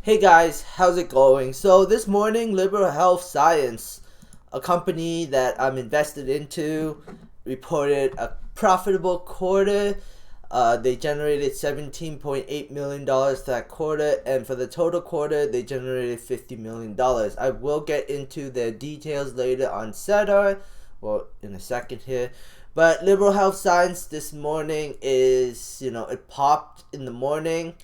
Hey guys, how's it going? So this morning, Liberal Health Science, a company that I'm invested into, reported a profitable quarter. They generated $17.8 million that quarter, and for the total quarter, they generated $50 million. I will get into the details later on SEDAR, well, in a second here. But Liberal Health Science this morning is, it popped in the morning,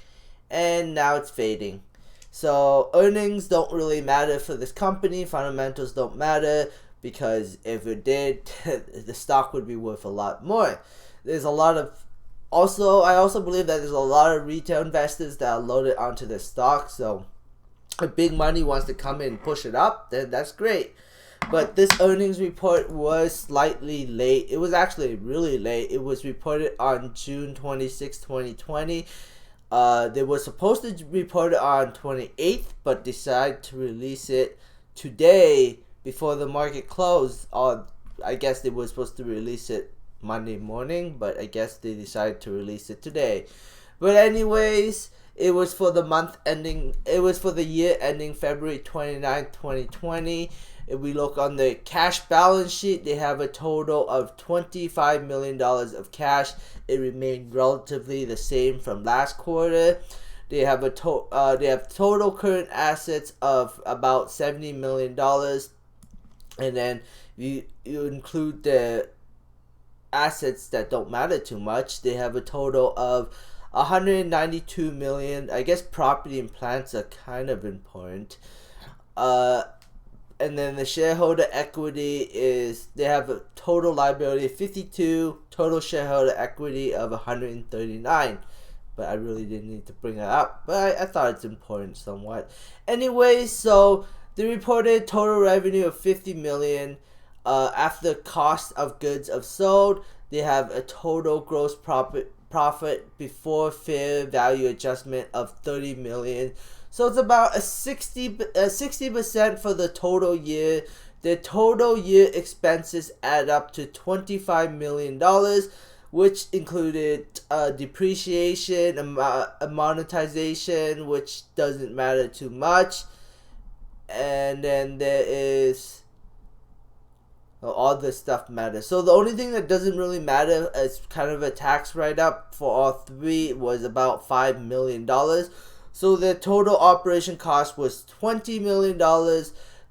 and now it's fading. So earnings don't really matter for this company. Fundamentals don't matter because if it did, the stock would be worth a lot more. There's a lot of I also believe that there's a lot of retail investors that are loaded onto this stock. So if big money wants to come in and push it up, then that's great. But this earnings report was slightly late. It was actually really late. It was reported on June 26, 2020. They were supposed to report it on 28th, but decided to release it today before the market closed. I guess they were supposed to release it Monday morning, but I guess they decided to release it today. But anyways, it was for the year ending February 29th, 2020. If we look on the cash balance sheet, they have a total of $25 million of cash. It remained relatively the same from last quarter. They have total current assets of about $70 million, and then you include the assets that don't matter too much. They have a total of 192 million. I guess property and plants are kind of important. And then the shareholder equity is, they have a total liability of 52, total shareholder equity of 139. But I really didn't need to bring that up. But I thought it's important somewhat. Anyway, so they reported total revenue of 50 million. After cost of goods of sold, they have a total gross profit before fair value adjustment of 30 million. So it's about a 60% for the total year. The total year expenses add up to $25 million, which included depreciation, monetization, which doesn't matter too much. And then there is all this stuff matters. So the only thing that doesn't really matter as kind of a tax write-up for all three was about $5 million. So their total operation cost was $20 million.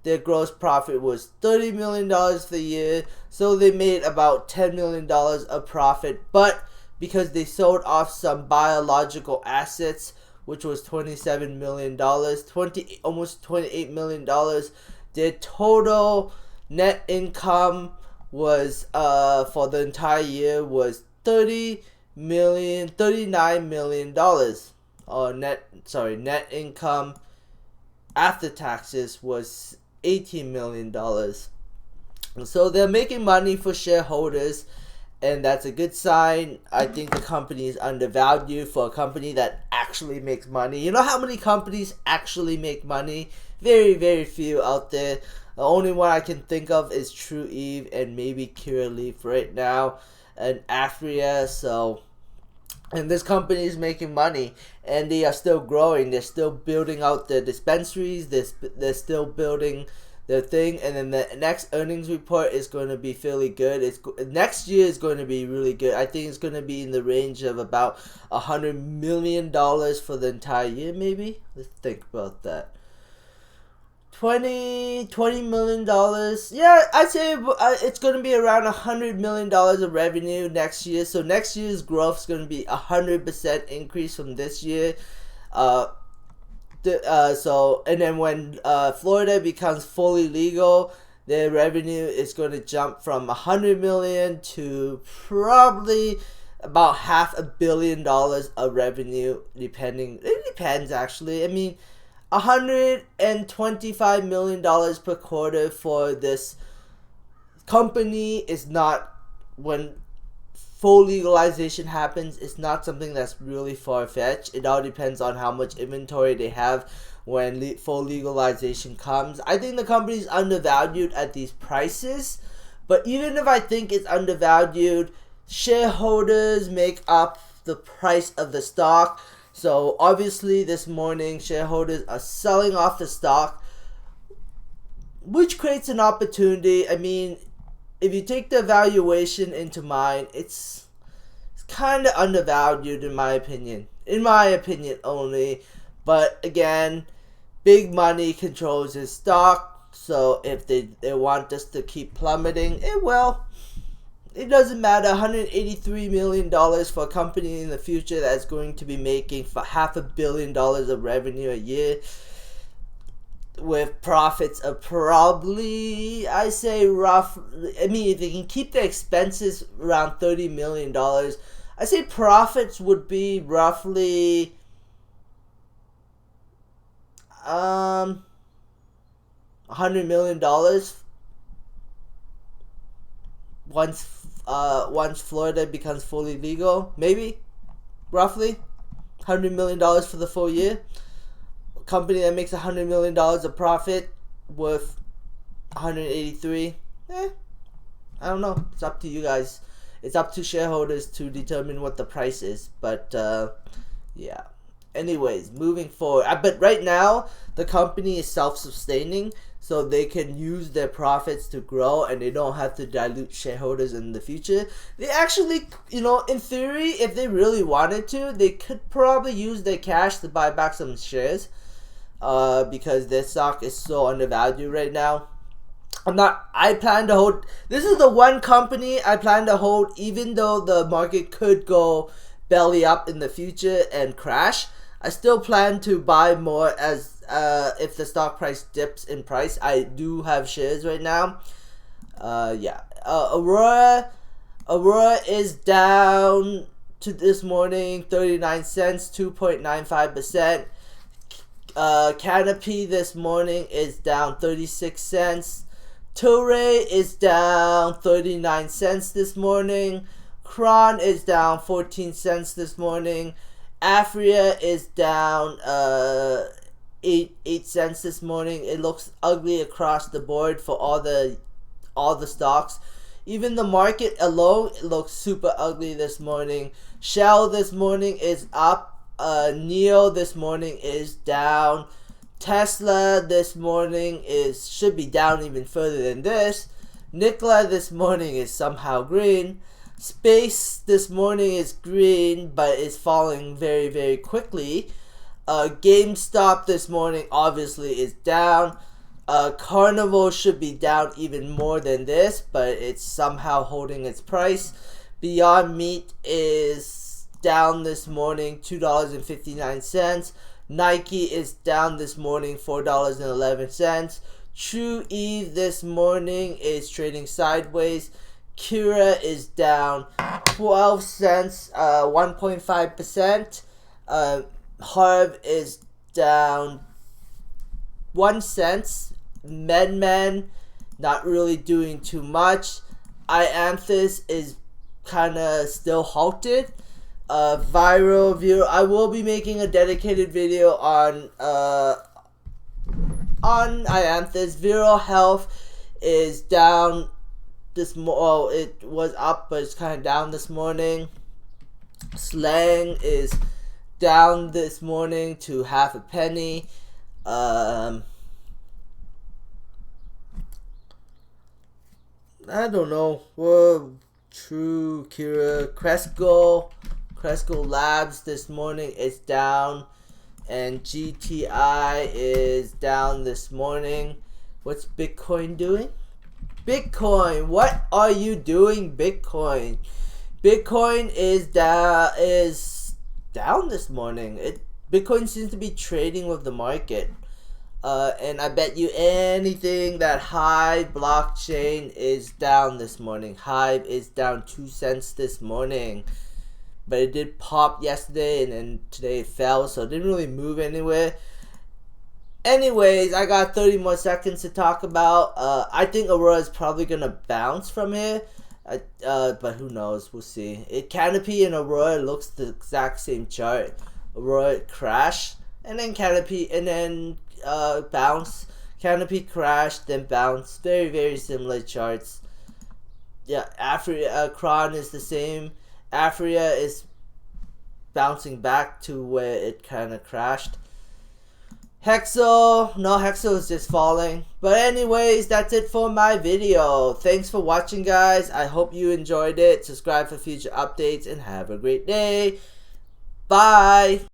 Their gross profit was $30 million for the year. So they made about $10 million of profit. But because they sold off some biological assets, which was $27 million, almost $28 million, their total net income was for the entire year was $39 million. Net income after taxes was $18 million. So they're making money for shareholders, and that's a good sign. I think the company is undervalued for a company that actually makes money. You know how many companies actually make money? Very, very few out there. The only one I can think of is True Eve and maybe Curaleaf right now, and Afria. And this company is making money, and they are still growing. They're still building out their dispensaries. They're still building their thing. And then the next earnings report is going to be fairly good. Next year is going to be really good. I think it's going to be in the range of about $100 million for the entire year, maybe. Let's think about that. $20 million. Yeah, I'd say it's going to be around $100 million of revenue next year. So next year's growth is going to be 100% increase from this year. And then when Florida becomes fully legal, their revenue is going to jump from $100 million to probably about $500 million of revenue, depending. It depends, actually. I mean, $125 million per quarter for this company is not, when full legalization happens, it's not something that's really far-fetched. It all depends on how much inventory they have when full legalization comes. I think the company is undervalued at these prices, but even if I think it's undervalued, shareholders make up the price of the stock. So obviously this morning shareholders are selling off the stock, which creates an opportunity. I mean, if you take the valuation into mind, it's kind of undervalued in my opinion. In my opinion only. But again, big money controls his stock. So if they want us to keep plummeting, it will. It doesn't matter. $183 million for a company in the future that's going to be making for $500 million of revenue a year, with profits of probably, I say roughly, I mean, if they can keep the expenses around $30 million, I say profits would be roughly $100 million once Florida becomes fully legal, maybe, roughly $100 million for the full year. A company that makes $100 million of profit worth 183, I don't know. It's up to you guys. It's up to shareholders to determine what the price is. But yeah. Anyways, moving forward. But right now, the company is self-sustaining, so they can use their profits to grow, and they don't have to dilute shareholders in the future. They actually, in theory, if they really wanted to, they could probably use their cash to buy back some shares, because their stock is so undervalued right now. I plan to hold, this is the one company I plan to hold, even though the market could go belly up in the future and crash. I still plan to buy more as if the stock price dips in price. I do have shares right now. Yeah. Aurora is down to this morning 39 cents, 2.95%. Canopy this morning is down 36 cents. Tilray is down 39 cents this morning. Kron is down 14 cents this morning. Afria is down 8 cents this morning. It looks ugly across the board for all the stocks. Even the market alone, it looks super ugly this morning. Shell this morning is up. Neo this morning is down. Tesla this morning should be down even further than this. Nikola this morning is somehow green. Space this morning is green, but is falling very, very quickly. GameStop this morning obviously is down. Carnival should be down even more than this, but it's somehow holding its price. Beyond Meat is down this morning, $2.59. Nike is down this morning, $4.11. True Eve this morning is trading sideways. Kira is down 12 cents, 1.5%. Harv is down 1 cent. MedMen not really doing too much. Ianthus is kind of still halted. Viral view. I will be making a dedicated video on Ianthus. Viral Health is down it was up, but it's kind of down this morning. Slang is down this morning to half a penny. I don't know. True, Kira, Cresco Labs this morning is down, and GTI is down this morning. What's Bitcoin doing? Bitcoin, what are you doing, Bitcoin? Bitcoin is down this morning. Bitcoin seems to be trading with the market. And I bet you anything that Hive blockchain is down this morning. Hive is down 2 cents this morning. But it did pop yesterday, and then today it fell, so it didn't really move anywhere. Anyways, I got 30 more seconds to talk about. I think Aurora is probably going to bounce from here. But who knows? We'll see. Canopy and Aurora looks the exact same chart. Aurora crash, and then Canopy, and then bounce. Canopy crash, then bounce. Very, very similar charts. Yeah, Kron is the same. Afria is bouncing back to where it kind of crashed. Hexo is just falling. But anyways, that's it for my video. Thanks for watching, guys. I hope you enjoyed it. Subscribe for future updates and have a great day. Bye.